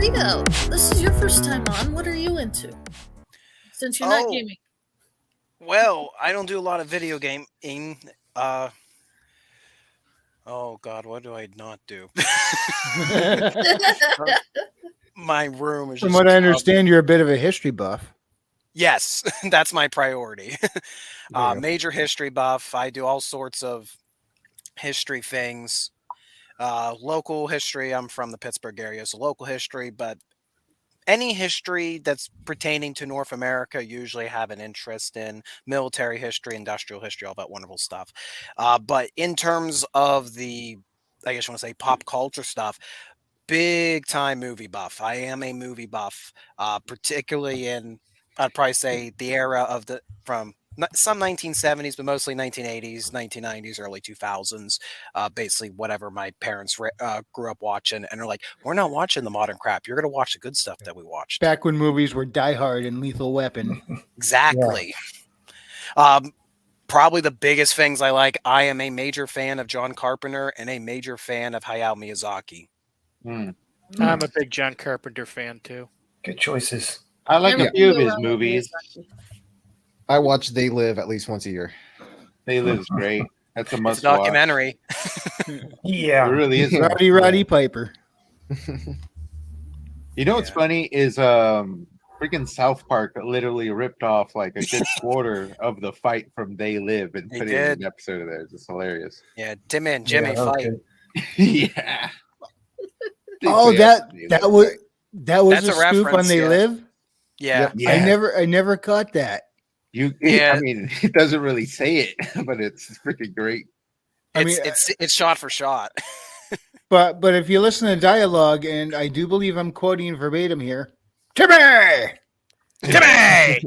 Rigo, this is your first time on. What are you into? Since you're not gaming. Well, I don't do a lot of video gaming. Oh God, what do I not do? My room is just. From what I understand, you're a bit of a history buff. Yes, that's my priority. There you go. Major history buff. I do all sorts of history things. Local history. I'm from the Pittsburgh area, so local history. But any history that's pertaining to North America usually have an interest in military history, industrial history, all that wonderful stuff. But in terms of the, I guess you want to say pop culture stuff, big time movie buff. I am a movie buff, particularly in, I'd probably say the era of from some 1970s, but mostly 1980s, 1990s, early 2000s. Basically, whatever my parents grew up watching, and they're like, "We're not watching the modern crap. You're going to watch the good stuff that we watched." Back when movies were Die Hard and Lethal Weapon. Exactly. Probably the biggest things I like. I am a major fan of John Carpenter and a major fan of Hayao Miyazaki. I'm a big John Carpenter fan too. Good choices. I like a few of his movies. I watch They Live at least once a year. They Live's great. That's a must documentary. Yeah, it really is. Roddy Piper. You know what's funny is freaking South Park literally ripped off like a good quarter of the fight from They Live and put it in an episode of theirs. It's hilarious. Yeah, Tim and Jimmy fight. Yeah. Oh, that was That's a scoop on They Live. Yeah. I never caught that. I mean, it doesn't really say it, but it's freaking great. It's shot for shot. But if you listen to dialogue, and I do believe I'm quoting verbatim here, Timmy. Hey,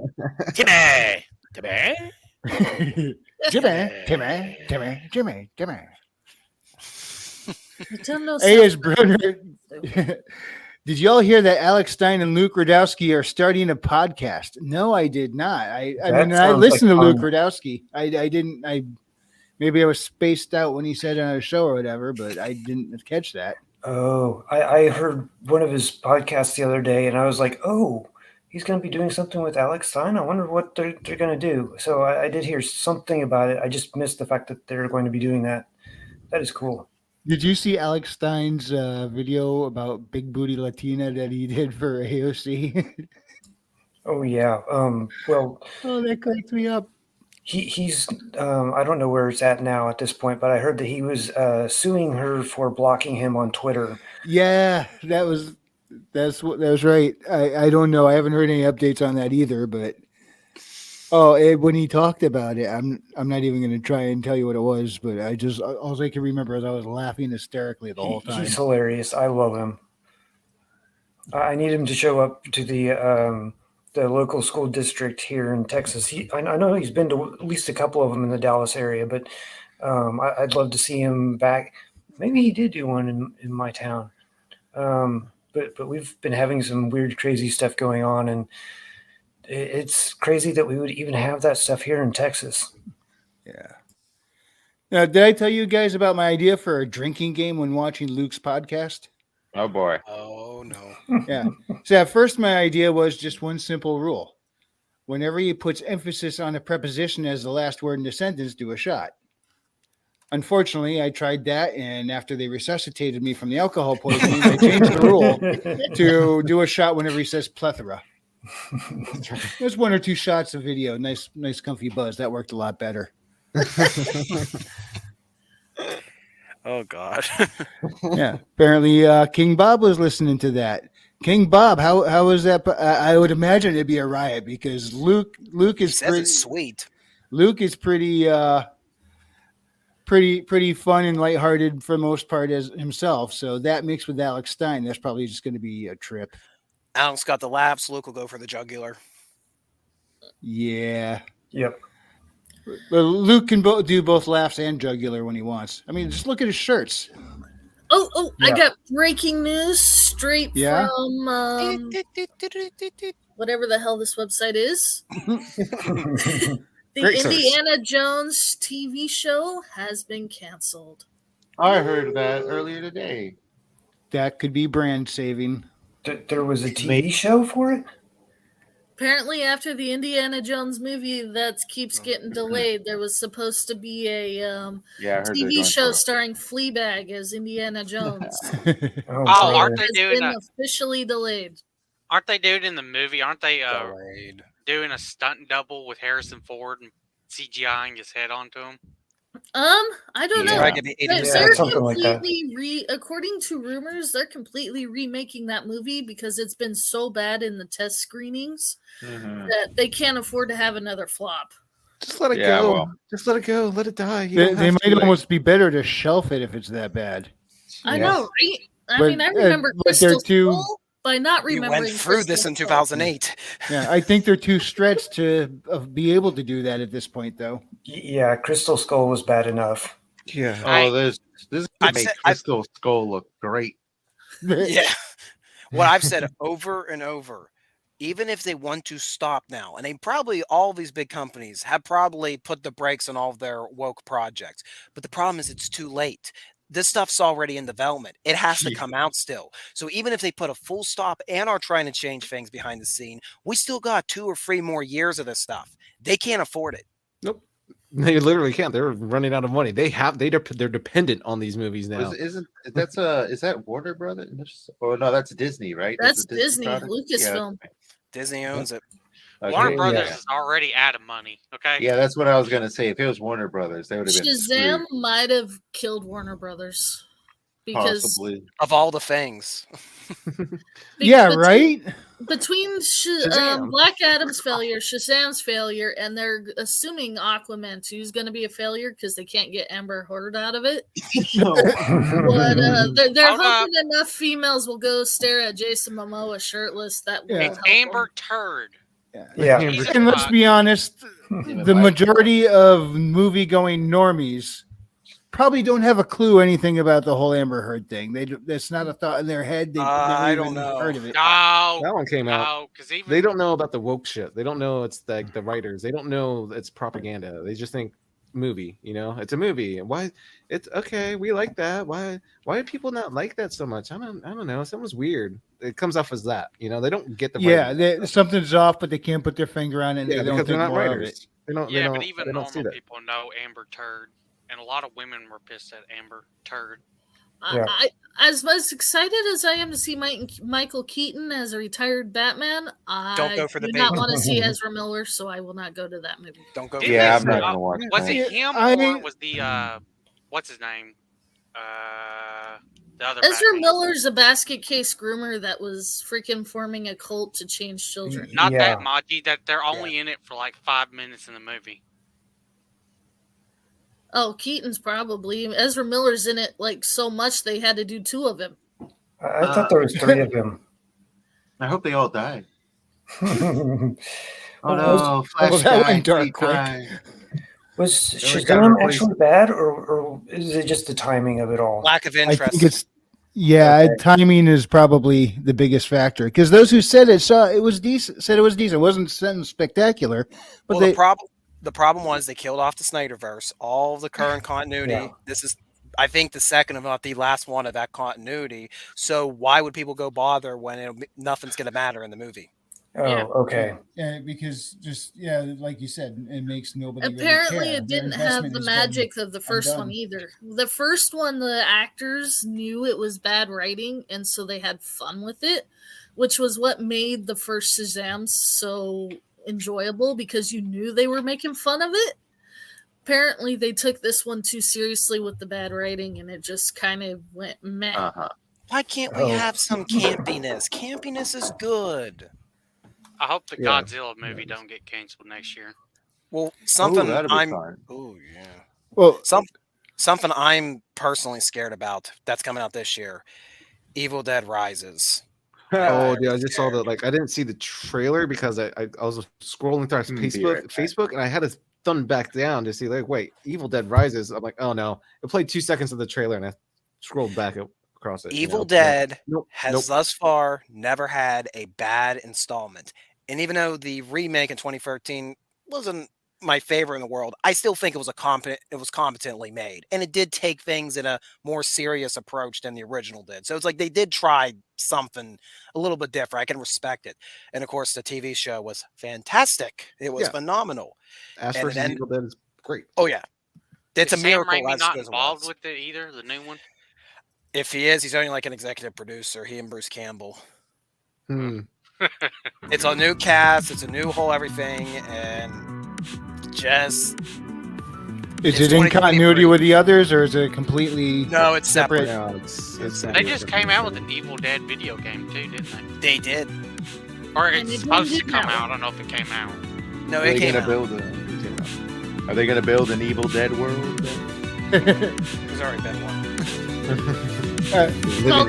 his brother. Did y'all hear that Alex Stein and Luke Rudowski are starting a podcast? No, I did not. I mean, I listened to Luke Rudowski. I didn't. Maybe I was spaced out when he said it on a show or whatever, but I didn't catch that. Oh, I heard one of his podcasts the other day, and I was like, oh, he's going to be doing something with Alex Stein. I wonder what they're going to do. So I did hear something about it. I just missed the fact that they're going to be doing that. That is cool. Did you see Alex Stein's video about Big Booty Latina that he did for AOC? Oh, yeah. Well, that cracked me up. He's I don't know where it's at now at this point, but I heard that he was suing her for blocking him on Twitter. Yeah, that was right. I don't know. I haven't heard any updates on that either, but when he talked about it, I'm not even going to try and tell you what it was, but all I can remember is I was laughing hysterically the whole time. He's hilarious. I love him. I need him to show up to the local school district here in Texas. I know he's been to at least a couple of them in the Dallas area, but I'd love to see him back. Maybe he did do one in my town. But we've been having some weird, crazy stuff going on, and it's crazy that we would even have that stuff here in Texas. Yeah. Now, did I tell you guys about my idea for a drinking game when watching Luke's podcast? Oh, boy. Oh, no. Yeah. So at first, my idea was just one simple rule. Whenever he puts emphasis on a preposition as the last word in the sentence, do a shot. Unfortunately, I tried that, and after they resuscitated me from the alcohol poisoning, I changed the rule to do a shot whenever he says plethora. There's one or two shots of video. Nice, comfy buzz. That worked a lot better. Oh, God. Yeah. Apparently, King Bob was listening to that. King Bob, how was that? I would imagine it'd be a riot because Luke is pretty sweet. Luke is pretty fun and lighthearted for the most part as himself. So that mixed with Alex Stein, that's probably just going to be a trip. Alex got the laughs. Luke will go for the jugular. Yeah. Yep. But Luke can do both laughs and jugular when he wants. I mean, just look at his shirts. Oh! Yeah. I got breaking news straight from whatever the hell this website is. The Indiana Jones TV show has been canceled. I heard that earlier today. That could be brand saving. There was a TV show for it? Apparently, after the Indiana Jones movie that keeps getting delayed, there was supposed to be a Yeah, I heard they're TV going show for it. starring Fleabag as Indiana Jones. Oh, aren't they Has doing been that? officially delayed. Aren't they doing it in the movie? Aren't they Delayed. doing a stunt double with Harrison Ford and CGIing his head onto him? I don't know. Probably gonna be 80%. They're something like that. completely according to rumors, they're completely remaking that movie because it's been so bad in the test screenings Mhm. that they can't afford to have another flop. Just let it Yeah, go. well. Just let it go. Let it die. You They, don't they have might to, almost be better to shelf it if it's that bad. I Yeah. know, right? I But, mean, I remember but they're Crystal too. Skull by not We remembering. went through this Crystal in Skull. 2008. Yeah, I think they're too stretched to be able to do that at this point, though. Yeah, Crystal Skull was bad enough. Yeah. Oh, this is gonna I've make said- Crystal Skull look great. Yeah. What I've said over and over, even if they want to stop now, and they probably, all these big companies have probably put the brakes on all of their woke projects, but the problem is it's too late. This stuff's already in development. It has to come out still. So even if they put a full stop and are trying to change things behind the scene, we still got 2 or 3 more years of this stuff. They can't afford it. Nope. They literally can't. They're running out of money. They're dependent on these movies now. Is that Warner Brothers? Oh no, that's Disney, right? That's a Disney, product? Lucasfilm. Disney owns it. Okay, Warner Brothers yeah. is already out of money. Okay. Yeah, that's what I was gonna say. If it was Warner Brothers, they would have been Shazam screwed, might have killed Warner Brothers because possibly. Of all the things. Yeah, between- right? Between Shazam. Black Adam's failure, Shazam's failure, and they're assuming Aquaman 2 is going to be a failure because they can't get Amber Heard out of it. No. But they're Hold up. hoping enough females will go stare at Jason Momoa shirtless. That will Yeah. It's help 'em. Amber Turd. Yeah. Jesus And let's Christ. be honest, the majority of movie-going normies probably don't have a clue anything about the whole Amber Heard thing. That's not a thought in their head. They've never I don't even know. heard of it. No, That one came out. no, because even They don't know about the woke shit. They don't know it's like the writers. They don't know it's propaganda. They just think movie. It's a movie. And why? It's okay. We like that. Why do people not like that so much? I don't know. Something's weird. It comes off as that. They don't get the Yeah, writing. something's off, but they can't put their finger on it. And Yeah, they don't because they're think not more of it. writers. They don't. yeah, they but don't, even they don't see normal that. people know Amber Turd, and a lot of women were pissed at Amber Turd. Yeah. As much excited as I am to see Michael Keaton as a retired Batman, I go for the do not bait. want to see Ezra Miller, so I will not go to that movie. Don't go. Didn't Yeah, they I'm not say- gonna watch Was that. it him or was the what's his name? The other Ezra Batman. Miller's a basket case groomer that was freaking forming a cult to change children. Not Yeah. that Maji, that they're only in it for like 5 minutes in the movie. Oh, Keaton's probably. Ezra Miller's in it like so much they had to do 2 of him. I thought there was 3 of them. I hope they all die. Was Oh no, Flash well, that guy, went dark he quick. died. Shazam got replaced. actually bad, or is it just the timing of it all? Lack of I interest. think it's timing is probably the biggest factor because those who said it saw it was decent. Said it was decent. It wasn't something spectacular, but Well, the problem was they killed off the Snyderverse, all of the current continuity. Yeah. This is, I think, the second, if not the last one of that continuity. So why would people go bother when nothing's going to matter in the movie? Oh, Yeah. okay. Yeah, because like you said, it makes nobody. Apparently, it didn't have the magic of the first one either. The first one, the actors knew it was bad writing, and so they had fun with it, which was what made the first Shazam so enjoyable because you knew they were making fun of it. Apparently, they took this one too seriously with the bad writing, and it just kind of went meh. Uh-huh. Why can't we have some campiness? Campiness is good. I hope the Yeah. Godzilla movie don't get canceled next year. Well, something that'd be I'm. fun. Oh yeah. Well, Something I'm personally scared about that's coming out this year. Evil Dead Rises. Oh yeah, I just saw that. Like, I didn't see the trailer because I was scrolling through Be right back. Facebook, and I had to thumb back down to see like, wait, Evil Dead Rises. I'm like, oh no, it played 2 seconds of the trailer, and I scrolled back across it. Evil Dead Nope, has nope. thus far never had a bad installment. And even though the remake in 2013 wasn't my favorite in the world, I still think it was competently made, and it did take things in a more serious approach than the original did. So it's like they did try something a little bit different. I can respect it, and of course the TV show was fantastic. It was phenomenal. Ash vs. Evil Dead is great. Oh yeah, it's Is a Sam miracle. Raimi As not good as it involved was. with it either? The new one. If he is, he's only like an executive producer. He and Bruce Campbell. It's a new cast. It's a new whole everything, and just. Is it in continuity with the others, or is it completely? No, it's separate. No, it's They just came out with an Evil Dead video game too, didn't they? They did. Or it's supposed to come out. I don't know if it came out. No, it came out. Are they going to build an Evil Dead world? There's already been one. Well,